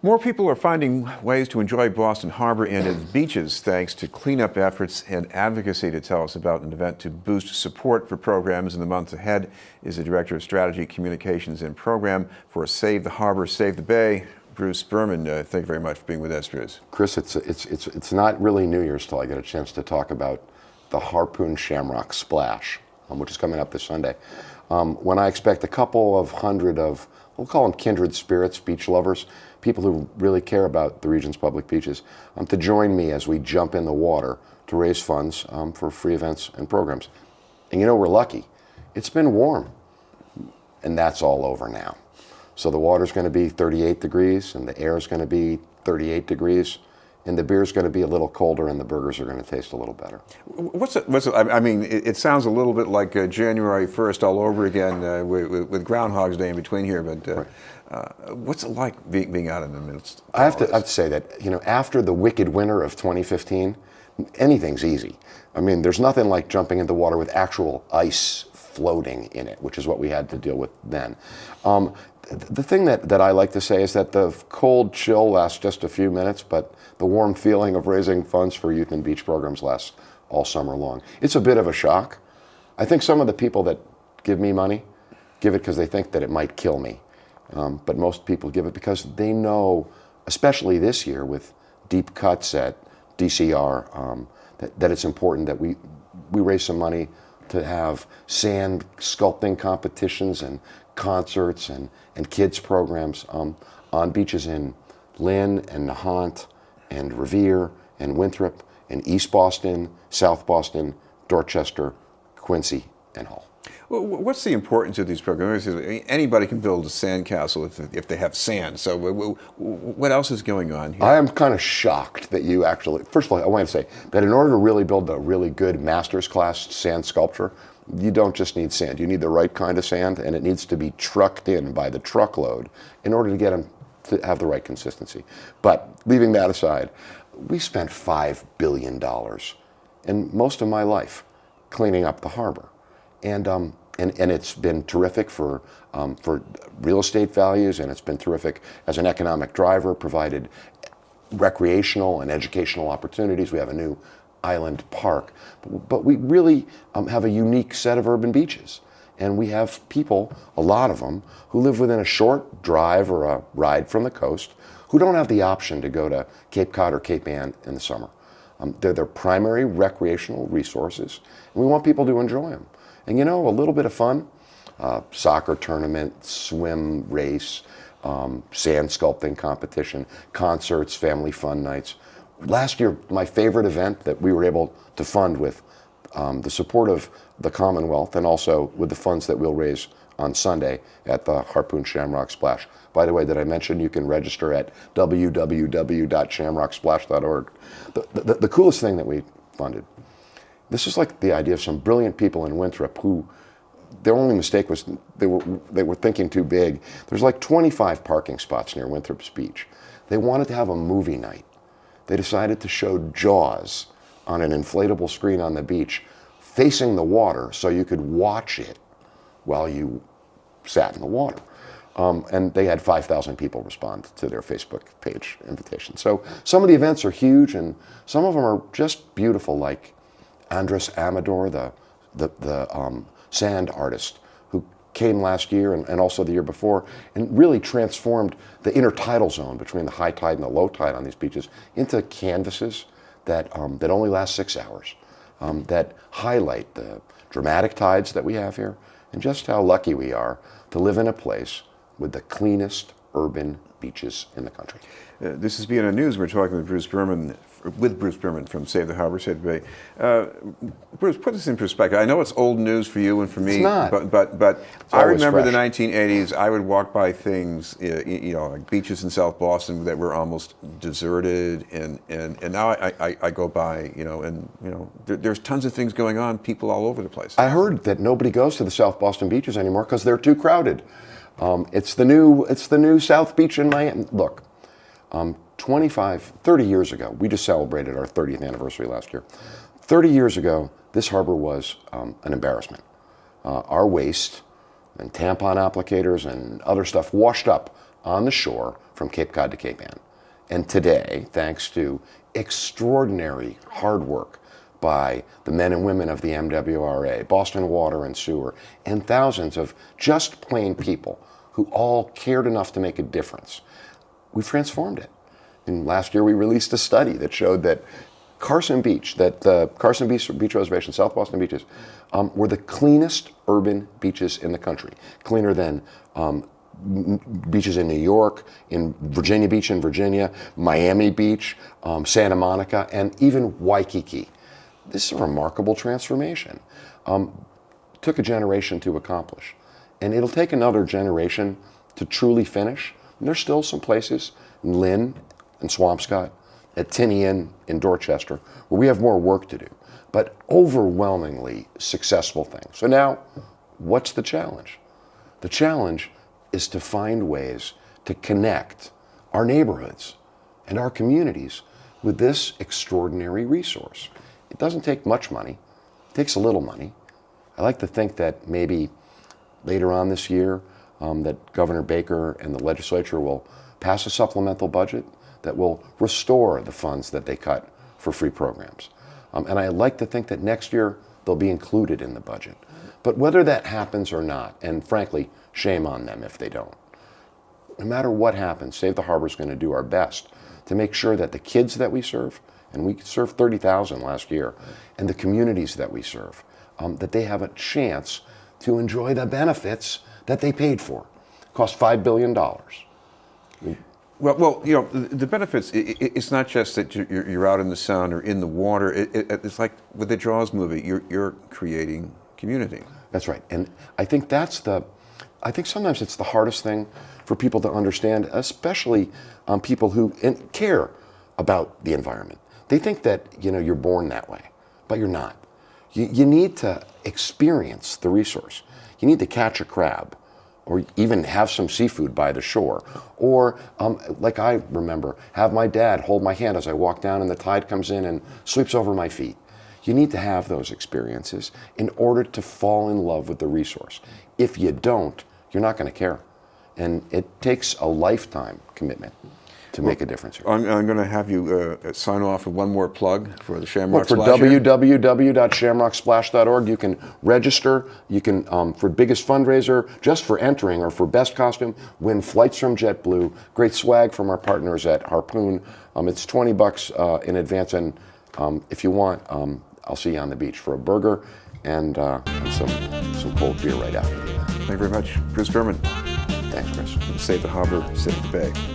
More people are finding ways to enjoy Boston Harbor and its beaches thanks to cleanup efforts and advocacy. To tell us about an event to boost support for programs in the months ahead is the Director of Strategy, Communications and Program for Save the Harbor, Save the Bay, Bruce Berman. Thank you very much for being with us, Bruce. Chris, it's not really New Year's till I get a chance to talk about the Harpoon Shamrock Splash, which is coming up this Sunday. When I expect a couple of hundred of, we'll call them kindred spirits, beach lovers, people who really care about the region's public beaches, to join me as we jump in the water to raise funds for free events and programs. And you know, we're lucky. It's been warm, and that's all over now. So the water's going to be 38 degrees, and the air's going to be 38 degrees, and the beer's going to be a little colder, and the burgers are going to taste a little better. I mean, it sounds a little bit like January 1st all over again with Groundhog's Day in between here, but right. What's it like being out in the midst? I have to say that, you know, after the wicked winter of 2015, anything's easy. I mean, there's nothing like jumping into water with actual ice floating in it, which is what we had to deal with then. The thing that I like to say is that the cold chill lasts just a few minutes, but the warm feeling of raising funds for youth and beach programs lasts all summer long. It's a bit of a shock. I think some of the people that give me money give it because they think that it might kill me. But most people give it because they know, especially this year with deep cuts at DCR, that it's important that we raise some money to have sand sculpting competitions and concerts and kids programs on beaches in Lynn and Nahant and Revere and Winthrop and East Boston, South Boston, Dorchester, Quincy, and Hull. Well, what's the importance of these programs? Anybody can build a sandcastle if they have sand. So what else is going on here? I am kind of shocked that you actually, first of all, I want to say that in order to really build a really good master's class sand sculpture, you don't just need sand. You need the right kind of sand, and it needs to be trucked in by the truckload in order to get them to have the right consistency. But leaving that aside, we spent $5 billion in most of my life cleaning up the harbor. And it's been terrific for real estate values, and it's been terrific as an economic driver, provided recreational and educational opportunities. We have a new island park, but we really have a unique set of urban beaches. And we have people, a lot of them, who live within a short drive or a ride from the coast, who don't have the option to go to Cape Cod or Cape Ann in the summer. They're their primary recreational resources, and we want people to enjoy them. And you know, a little bit of fun, soccer tournament, swim race, sand sculpting competition, concerts, family fun nights. Last year, my favorite event that we were able to fund with the support of the Commonwealth and also with the funds that we'll raise on Sunday at the Harpoon Shamrock Splash. By the way, did I mention you can register at www.shamrocksplash.org. The coolest thing that we funded, this is like the idea of some brilliant people in Winthrop who their only mistake was they were thinking too big. There's like 25 parking spots near Winthrop's beach. They wanted to have a movie night. They decided to show Jaws on an inflatable screen on the beach facing the water so you could watch it while you sat in the water. And they had 5,000 people respond to their Facebook page invitation. So some of the events are huge, and some of them are just beautiful, like Andres Amador, the sand artist, who came last year and also the year before, and really transformed the intertidal zone between the high tide and the low tide on these beaches into canvases that only last 6 hours, that highlight the dramatic tides that we have here, and just how lucky we are to live in a place with the cleanest urban beaches in the country. This is BNN News. We're talking with Bruce Berman from Save the Harbor, Save the Bay. Bruce, put this in perspective. I know it's old news for you and for me, it's not. but I remember fresh. The 1980s. I would walk by things, you know, like beaches in South Boston that were almost deserted, and now I go by, you know, and you know, there's tons of things going on, people all over the place. I heard that nobody goes to the South Boston beaches anymore because they're too crowded. It's the new South Beach in Miami. Look, 30 years ago, we just celebrated our 30th anniversary last year. 30 years ago, this harbor was an embarrassment. Our waste and tampon applicators and other stuff washed up on the shore from Cape Cod to Cape Ann. And today, thanks to extraordinary hard work by the men and women of the MWRA, Boston Water and Sewer, and thousands of just plain people who all cared enough to make a difference, we've transformed it. And last year we released a study that showed that Carson Beach, Carson Beach Reservation, South Boston beaches, were the cleanest urban beaches in the country. Cleaner than beaches in New York, in Virginia Beach in Virginia, Miami Beach, Santa Monica, and even Waikiki. This is a remarkable transformation. Took a generation to accomplish. And it'll take another generation to truly finish. And there's still some places, in Lynn and Swampscott, at Tinian in Dorchester, where we have more work to do, but overwhelmingly successful things. So now, what's the challenge? The challenge is to find ways to connect our neighborhoods and our communities with this extraordinary resource. It doesn't take much money, it takes a little money. I like to think that maybe later on this year, that Governor Baker and the legislature will pass a supplemental budget that will restore the funds that they cut for free programs. And I like to think that next year they'll be included in the budget. But whether that happens or not, and frankly, shame on them if they don't, no matter what happens, Save the Harbor is going to do our best to make sure that the kids that we serve, and we served 30,000 last year, and the communities that we serve, that they have a chance to enjoy the benefits that they paid for. It cost $5 billion. Well, you know, the benefits, it's not just that you're out in the sun or in the water. It's like with the Jaws movie, you're creating community. That's right. And I think I think sometimes it's the hardest thing for people to understand, especially people who care about the environment. They think that, you're born that way, but you're not. You need to experience the resource. You need to catch a crab, or even have some seafood by the shore. Or, like I remember, have my dad hold my hand as I walk down and the tide comes in and sweeps over my feet. You need to have those experiences in order to fall in love with the resource. If you don't, you're not going to care. And it takes a lifetime commitment to make a difference here. I'm going to have you sign off with one more plug for the Shamrock For Splash. www.shamrocksplash.org, you can register. You can, for biggest fundraiser, just for entering, or for best costume, win flights from JetBlue. Great swag from our partners at Harpoon. It's $20 in advance, and if you want, I'll see you on the beach for a burger and some cold beer right after the event. Thank you very much. Bruce Berman. Thanks, Chris. Save the Harbor, Save the Bay.